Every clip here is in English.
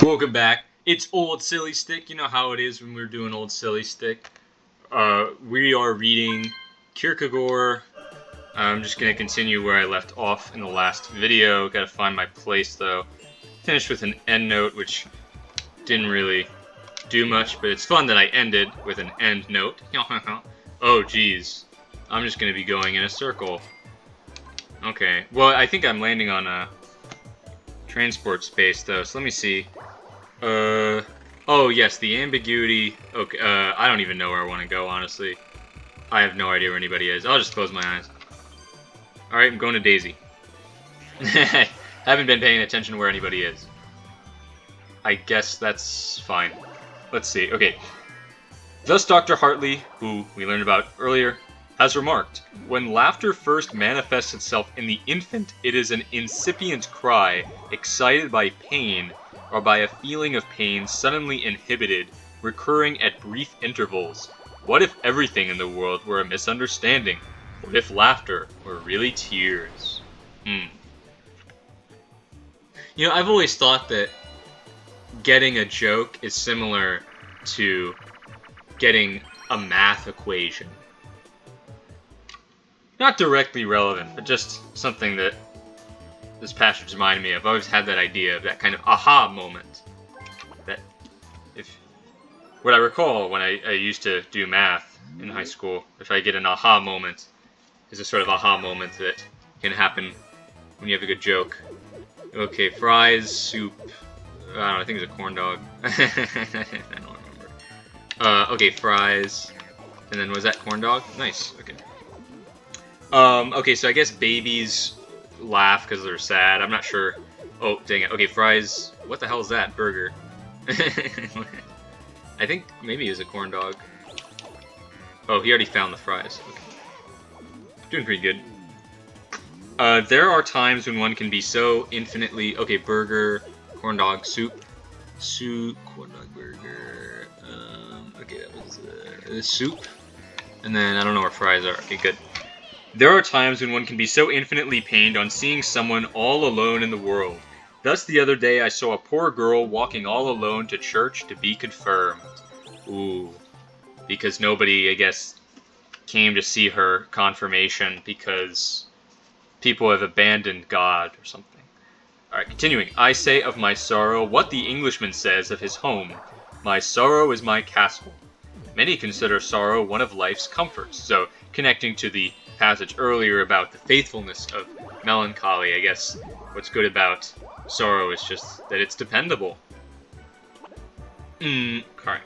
Welcome back. It's OldSillyStick. You know how it is when we're doing OldSillyStick. We are reading Kierkegaard. I'm just going to continue where I left off in the last video. Got to find my place, though. Finished with an endnote, which didn't really do much, but it's fun that I ended with an endnote. Oh, geez. I'm just going to be going in a circle. Okay. Well, I think I'm landing on a transport space, though, so let me see. Oh yes, the ambiguity. Okay, I don't even know where I want to go, honestly. I have no idea where anybody is. I'll just close my eyes. Alright, I'm going to Daisy. Haven't been paying attention to where anybody is. I guess that's fine. Let's see. Okay. Thus Dr. Hartley, who we learned about earlier, has remarked, when laughter first manifests itself in the infant, it is an incipient cry, excited by pain, or by a feeling of pain suddenly inhibited, recurring at brief intervals. What if everything in the world were a misunderstanding? What if laughter were really tears? You know, I've always thought that getting a joke is similar to getting a math equation. Not directly relevant, but just something that this passage reminded me of. I've always had that idea of that kind of aha moment. That, if what I recall when I used to do math in high school, if I get an aha moment, is a sort of aha moment that can happen when you have a good joke. Okay, fries, soup. I don't know. I think it's a corn dog. I don't remember. Okay, fries, and then was that corn dog? Nice. Okay. Okay, so I guess babies laugh because they're sad. I'm not sure. Oh, dang it. Okay, fries. What the hell is that? Burger. I think maybe it's a corn dog. Oh, he already found the fries. Okay. Doing pretty good. There are times when one can be so infinitely... Okay, burger, corn dog, soup. Soup, corn dog, burger. Okay, that was soup. And then I don't know where fries are. Okay, good. There are times when one can be so infinitely pained on seeing someone all alone in the world. Thus the other day I saw a poor girl walking all alone to church to be confirmed. Ooh. Because nobody, I guess, came to see her confirmation because people have abandoned God or something. Alright, continuing. I say of my sorrow what the Englishman says of his home. My sorrow is my castle. Many consider sorrow one of life's comforts. So, connecting to the passage earlier about the faithfulness of melancholy, I guess what's good about sorrow is just that it's dependable. Alright.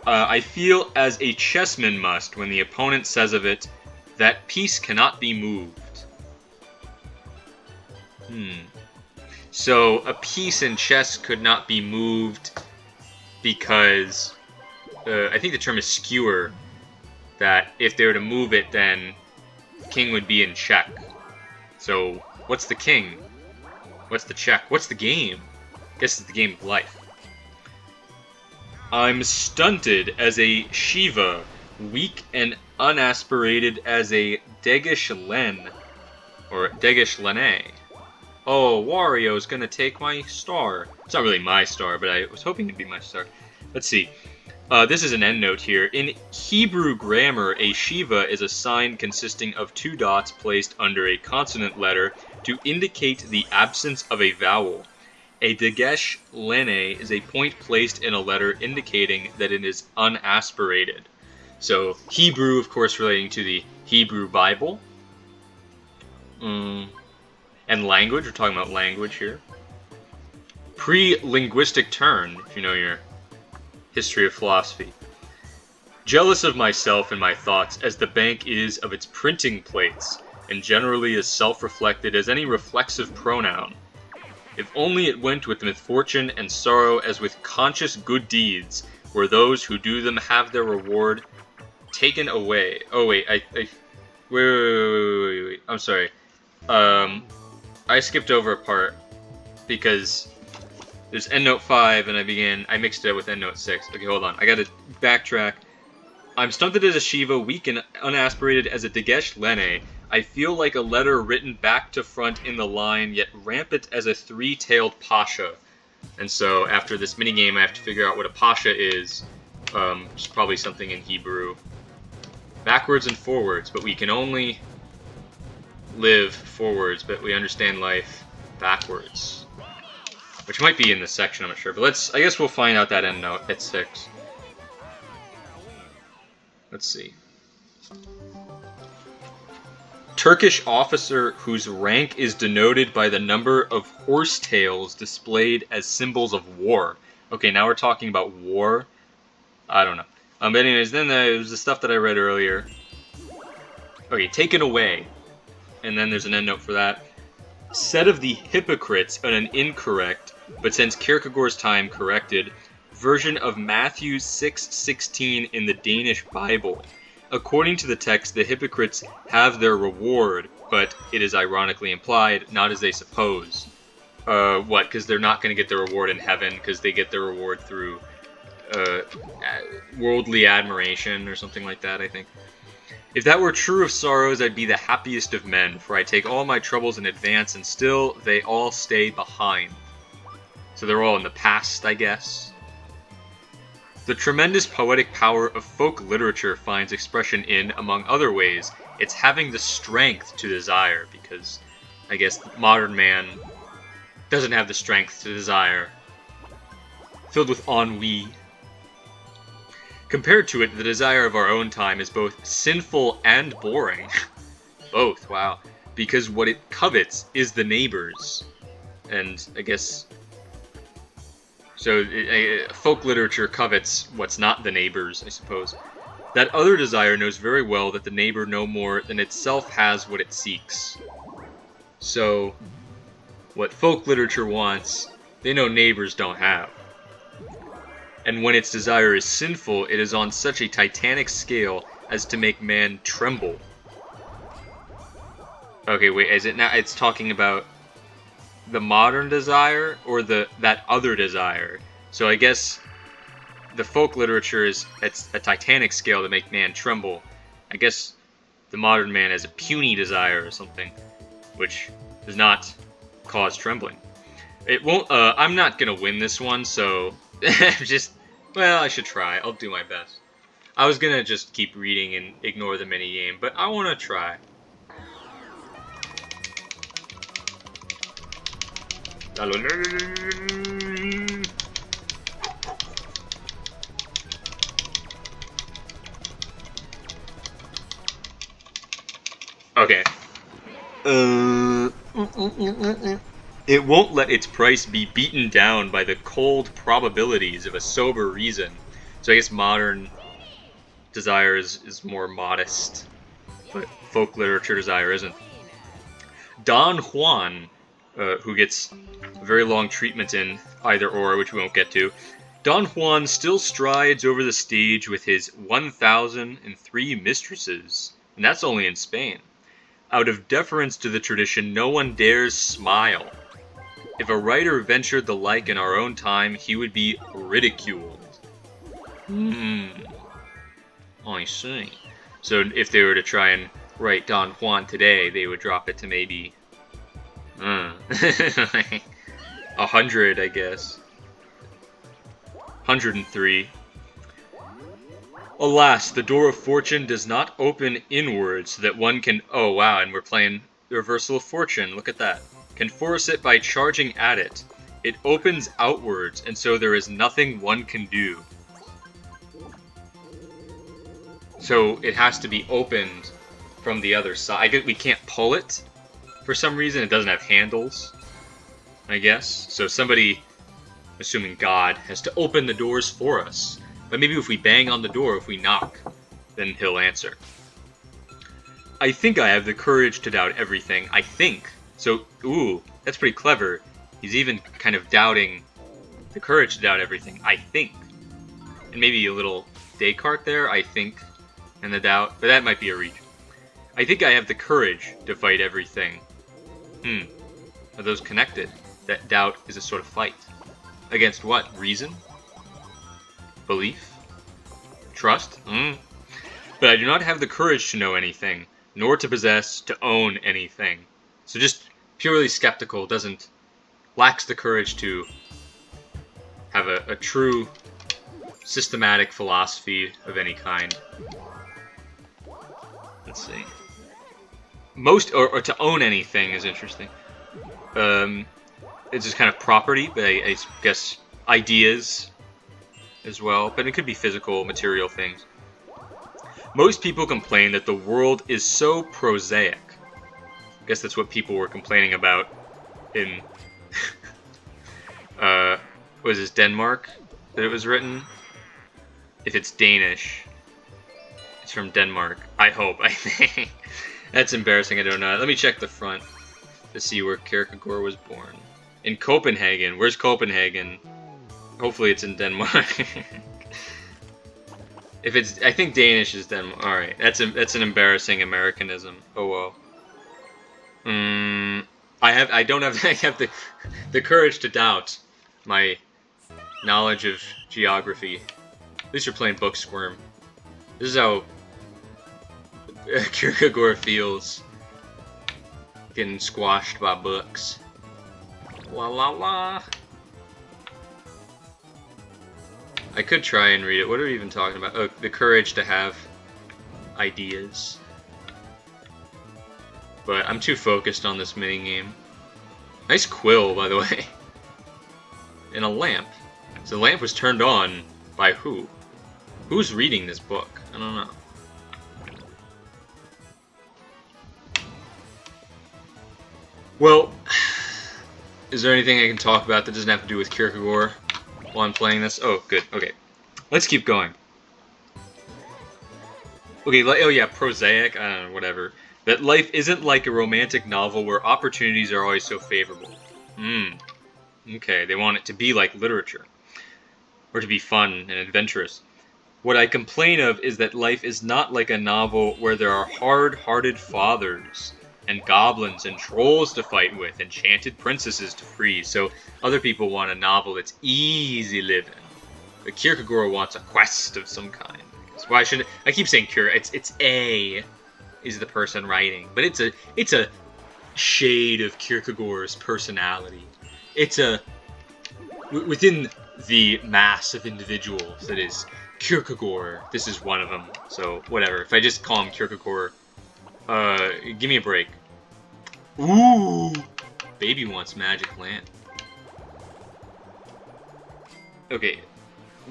I feel as a chessman must when the opponent says of it that piece cannot be moved. So a piece in chess could not be moved because I think the term is skewer. That if they were to move it, then king would be in check. So, what's the king? What's the check? What's the game? I guess it's the game of life. I'm stunted as a Shiva, weak and unaspirated as a Degish Len, or Degish Lene. Oh, Wario's gonna take my star. It's not really my star, but I was hoping it'd be my star. Let's see. This is an endnote here. In Hebrew grammar, a Shiva is a sign consisting of two dots placed under a consonant letter to indicate the absence of a vowel. A Degesh Lene is a point placed in a letter indicating that it is unaspirated. So, Hebrew, of course, relating to the Hebrew Bible. And language, we're talking about language here. Pre-linguistic turn, if you know your history of philosophy. Jealous of myself and my thoughts as the bank is of its printing plates, and generally as self-reflected as any reflexive pronoun. If only it went with misfortune and sorrow as with conscious good deeds, where those who do them have their reward taken away. Oh wait, wait. I'm sorry. I skipped over a part because there's endnote 5, and I mixed it up with endnote 6. Okay, hold on. I gotta backtrack. I'm stunted as a Shiva, weak and unaspirated as a Degesh Lene. I feel like a letter written back to front in the line, yet rampant as a three-tailed pasha. And so after this minigame, I have to figure out what a pasha is, which is probably something in Hebrew. Backwards and forwards, but we can only live forwards, but we understand life backwards. Which might be in this section, I'm not sure. But I guess we'll find out that end note at 6. Let's see. Turkish officer whose rank is denoted by the number of horsetails displayed as symbols of war. Okay, now we're talking about war. I don't know. But anyways, then there's the stuff that I read earlier. Okay, taken away. And then there's an endnote for that. Said of the hypocrites an incorrect, but since Kierkegaard's time corrected, version of Matthew 6:16 in the Danish Bible. According to the text, the hypocrites have their reward, but it is ironically implied, not as they suppose. What? Because they're not going to get their reward in heaven, because they get their reward through worldly admiration or something like that, I think. If that were true of sorrows, I'd be the happiest of men, for I take all my troubles in advance, and still they all stay behind. So they're all in the past, I guess. The tremendous poetic power of folk literature finds expression in, among other ways, its having the strength to desire, because I guess modern man doesn't have the strength to desire. Filled with ennui. Compared to it, the desire of our own time is both sinful and boring. Both, wow. Because what it covets is the neighbors. And I guess... So, folk literature covets what's not the neighbors, I suppose. That other desire knows very well that the neighbor no more than itself has what it seeks. So, what folk literature wants, they know neighbors don't have. And when its desire is sinful, it is on such a titanic scale as to make man tremble. Okay, wait, is it now? It's talking about the modern desire or that other desire? So I guess the folk literature is at a titanic scale to make man tremble. I guess the modern man has a puny desire or something, which does not cause trembling. It won't. I'm not gonna win this one, so just. Well, I should try. I'll do my best. I was gonna just keep reading and ignore the minigame, but I wanna try. Okay. It won't let its price be beaten down by the cold probabilities of a sober reason. So I guess modern desire is more modest, but folk literature desire isn't. Don Juan, who gets a very long treatment in either or, which we won't get to, Don Juan still strides over the stage with his 1,003 mistresses, and that's only in Spain. Out of deference to the tradition, no one dares smile. If a writer ventured the like in our own time, he would be ridiculed. I see. So if they were to try and write Don Juan today, they would drop it to maybe 100, I guess. 103. Alas, the door of fortune does not open inwards so that one can... Oh, wow, and we're playing the reversal of fortune. Look at that. Can force it by charging at it. It opens outwards, and so there is nothing one can do. So it has to be opened from the other side. I guess we can't pull it for some reason. It doesn't have handles, I guess. So somebody, assuming God, has to open the doors for us. But maybe if we bang on the door, if we knock, then he'll answer. I think I have the courage to doubt everything. I think. So, ooh, that's pretty clever. He's even kind of doubting the courage to doubt everything. I think. And maybe a little Descartes there, I think, and the doubt. But that might be a reach. I think I have the courage to fight everything. Are those connected? That doubt is a sort of fight. Against what? Reason? Belief? Trust? But I do not have the courage to know anything, nor to possess, to own anything. So just purely skeptical lacks the courage to have a true systematic philosophy of any kind. Let's see. Most, or to own anything is interesting. It's just kind of property, but I guess ideas as well. But it could be physical, material things. Most people complain that the world is so prosaic. I guess that's what people were complaining about in, was this Denmark that it was written? If it's Danish, it's from Denmark. I hope, I think. That's embarrassing, I don't know. Let me check the front to see where Kierkegaard was born. In Copenhagen. Where's Copenhagen? Hopefully it's in Denmark. If it's, I think Danish is Denmark. All right, that's an embarrassing Americanism. Oh well. I don't have I have the courage to doubt my knowledge of geography. At least you're playing Book Squirm. This is how Kierkegaard feels. Getting squashed by books. La la la. I could try and read it. What are we even talking about? Oh, the courage to have ideas. But I'm too focused on this minigame. Nice quill, by the way. And a lamp. So the lamp was turned on by who? Who's reading this book? I don't know. Well, is there anything I can talk about that doesn't have to do with Kierkegaard while I'm playing this? Oh, good. Okay. Let's keep going. Okay, oh yeah, prosaic, I don't know, whatever. That life isn't like a romantic novel where opportunities are always so favorable. Okay, they want it to be like literature. Or to be fun and adventurous. What I complain of is that life is not like a novel where there are hard-hearted fathers and goblins and trolls to fight with, enchanted princesses to free. So other people want a novel that's easy living. But Kierkegaard wants a quest of some kind. So why should I keep saying Kierkegaard? It's A is the person writing, but it's a shade of Kierkegaard's personality. It's a within the mass of individuals that is Kierkegaard. This is one of them. So whatever. If I just call him Kierkegaard, give me a break. Ooh, baby wants magic lamp. Okay.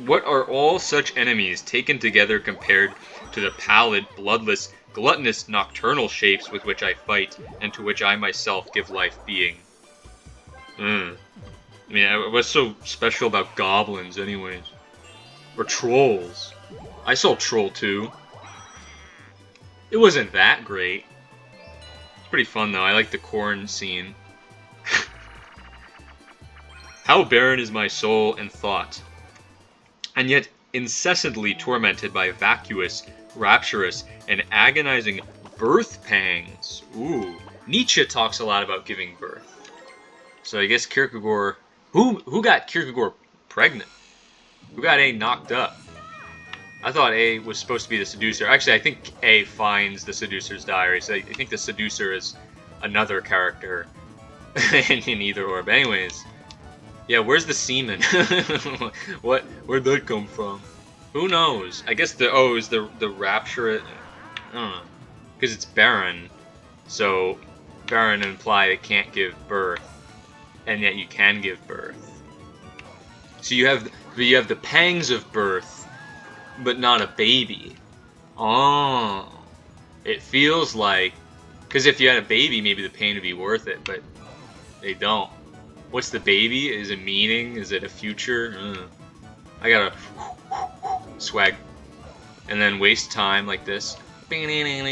What are all such enemies taken together compared to the pallid, bloodless, gluttonous, nocturnal shapes with which I fight, and to which I myself give life being? I mean, what's so special about goblins, anyways? Or trolls? I saw Troll 2. It wasn't that great. It's pretty fun, though. I like the corn scene. How barren is my soul and thought, and yet incessantly tormented by vacuous, rapturous, and agonizing birth pangs. Ooh. Nietzsche talks a lot about giving birth. So I guess Kierkegaard... Who got Kierkegaard pregnant? Who got A knocked up? I thought A was supposed to be the seducer. Actually, I think A finds the seducer's diary. So I think the seducer is another character in either or. But anyways... Yeah, where's the semen? Where'd that come from? Who knows? I guess it was the rapture. I don't know. Because it's barren. So, barren imply it can't give birth. And yet you can give birth. So you have the pangs of birth, but not a baby. Oh. It feels like... Because if you had a baby, maybe the pain would be worth it, but they don't. What's the baby? Is it meaning? Is it a future? I gotta swag. And then waste time like this. And then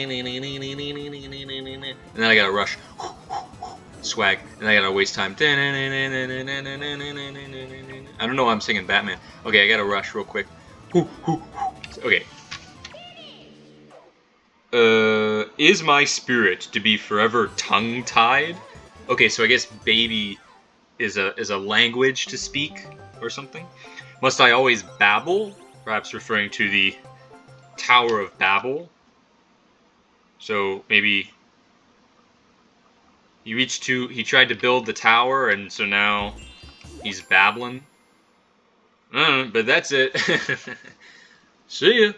I gotta rush. Swag. And I gotta waste time. I don't know why I'm singing Batman. Okay, I gotta rush real quick. Okay. Is my spirit to be forever tongue-tied? Okay, so I guess baby... is a language to speak or something. Must I always babble? Perhaps referring to the Tower of Babel. So maybe he tried to build the tower, and so now he's babbling. But that's it. See ya.